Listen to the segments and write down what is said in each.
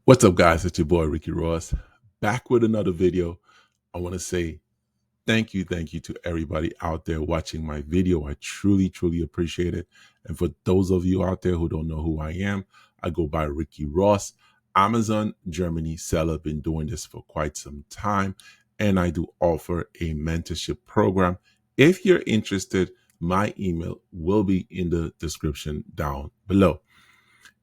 What's up, guys? It's your boy Ricky Ross, back with another video. I want to say thank you to everybody out there watching my video. I truly appreciate it. And for those of you out there who don't know who I am, I go by Ricky Ross, Amazon Germany seller. Been doing this for quite some time, and I do offer a mentorship program. If you're interested, my email will be in the description down below.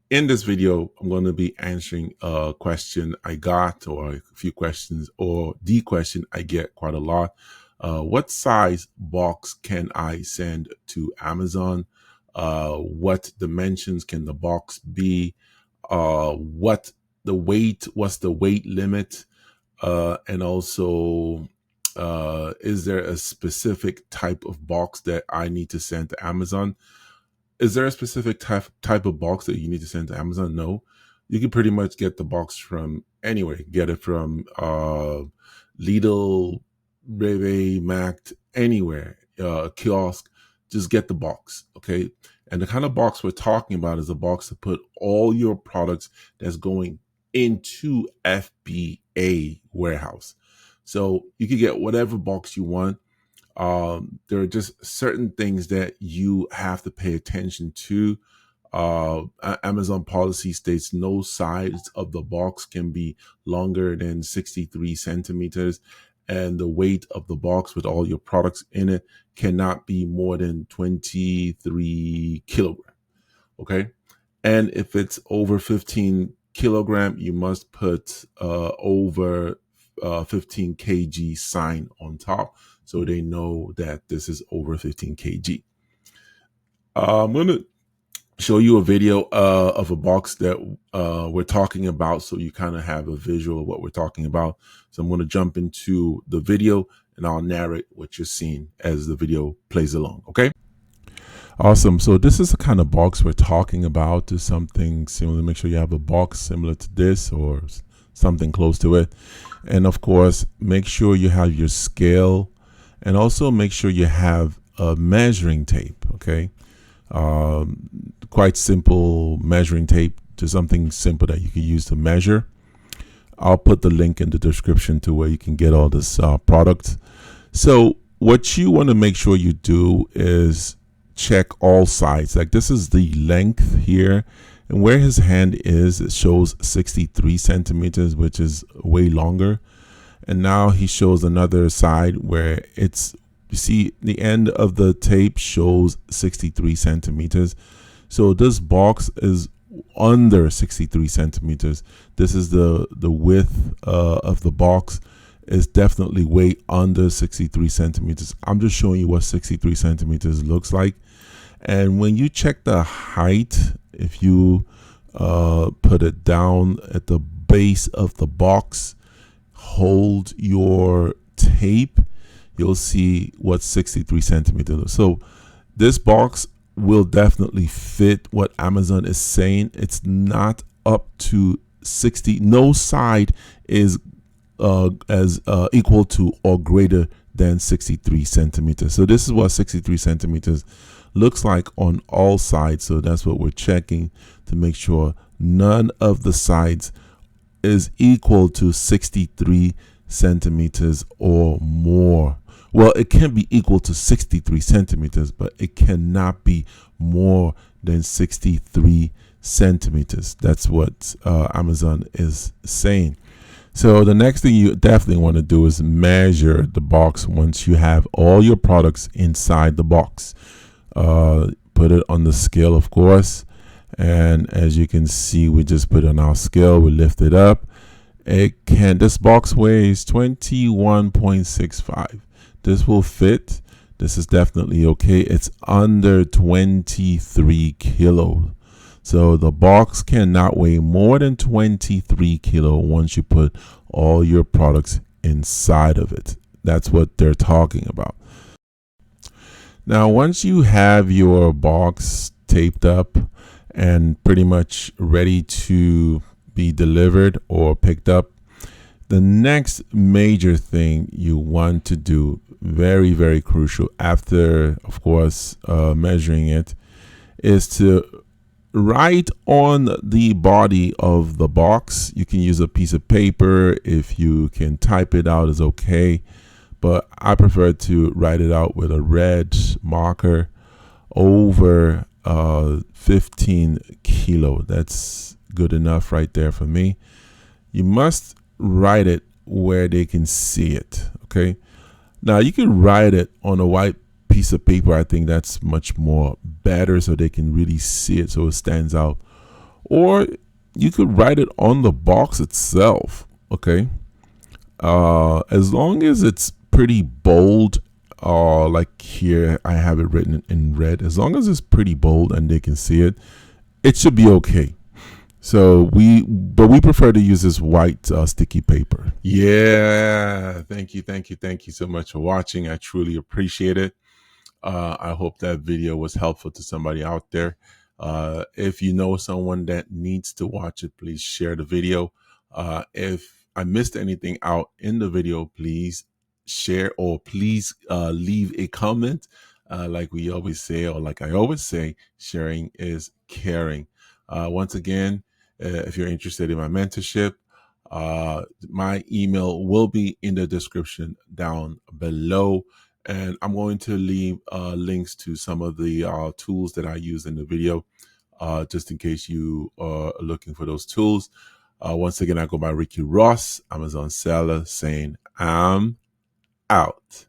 In this video, I'm going to be answering a question I got, or a few questions, or the question I get quite a lot. What size box can I send to Amazon? What dimensions can the box be? What's the weight limit? And also, is there a specific type of box that I need to send to Amazon? Is there a specific type of box that you need to send to Amazon? No. You can pretty much get the box from anywhere. Get it from Lidl, Breve, Mac, anywhere, kiosk. Just get the box, okay? And the kind of box we're talking about is a box to put all your products that's going into FBA warehouse. So you can get whatever box you want. There are just certain things that you have to pay attention to. Amazon policy states no size of the box can be longer than 63 centimeters, and the weight of the box with all your products in it cannot be more than 23 kilogram. Okay. And if it's over 15 kilogram, you must put over 15 kg sign on top, so they know that this is over 15 kg. I'm going to show you a video of a box that we're talking about, so you kind of have a visual of what we're talking about. So I'm going to jump into the video and I'll narrate what you're seeing as the video plays along. Okay. Awesome. So this is the kind of box we're talking about. To something similar. Make sure you have a box similar to this or something close to it. And of course, make sure you have your scale, and also make sure you have a measuring tape. Okay. Quite simple measuring tape, just something simple that you can use to measure. I'll put the link in the description to where you can get all this product. So what you want to make sure you do is check all sides. Like, this is the length here, and where his hand is, it shows 63 centimeters, which is way longer. And now he shows another side where it's, you see, the end of the tape shows 63 centimeters. So this box is under 63 centimeters. This is the width of the box. Is definitely way under 63 centimeters. I'm just showing you what 63 centimeters looks like. And when you check the height, if you put it down at the base of the box, hold your tape, you'll see what 63 centimeters is. So this box will definitely fit what Amazon is saying. It's not up to 60. No side is as equal to or greater than 63 centimeters. So this is what 63 centimeters looks like on all sides. So that's what we're checking to make sure none of the sides is equal to 63 centimeters or more. Well, it can be equal to 63 centimeters, but it cannot be more than 63 centimeters. That's what Amazon is saying. So the next thing you definitely want to do is measure the box once you have all your products inside the box. Put it on the scale, of course. And as you can see, we just put it on our scale. We lift it up. This box weighs 21.65. This will fit. This is definitely okay. It's under 23 kilo. So the box cannot weigh more than 23 kilo once you put all your products inside of it. That's what they're talking about. Now, once you have your box taped up and pretty much ready to be delivered or picked up, the next major thing you want to do, very crucial after, of course, measuring it, is to Right on the body of the box, you can use a piece of paper. If you can type it out, is okay. But I prefer to write it out with a red marker over 15 kilo. That's good enough right there for me. You must write it where they can see it. Okay. Now you can write it on a white piece of paper. I think that's much more better so they can really see it so it stands out. Or you could write it on the box itself. Okay. As long as it's pretty bold, like here I have it written in red. As long as it's pretty bold and they can see it, it should be okay. But we prefer to use this white sticky paper. Yeah, thank you so much for watching. I truly appreciate it. I hope that video was helpful to somebody out there. If you know someone that needs to watch it, please share the video. If I missed anything out in the video, please share or please leave a comment. Like we always say, or like I always say, sharing is caring. Once again, if you're interested in my mentorship, my email will be in the description down below. And I'm going to leave links to some of the tools that I use in the video, just in case you are looking for those tools. Once again, I go by Ricky Ross, Amazon seller, saying I'm out.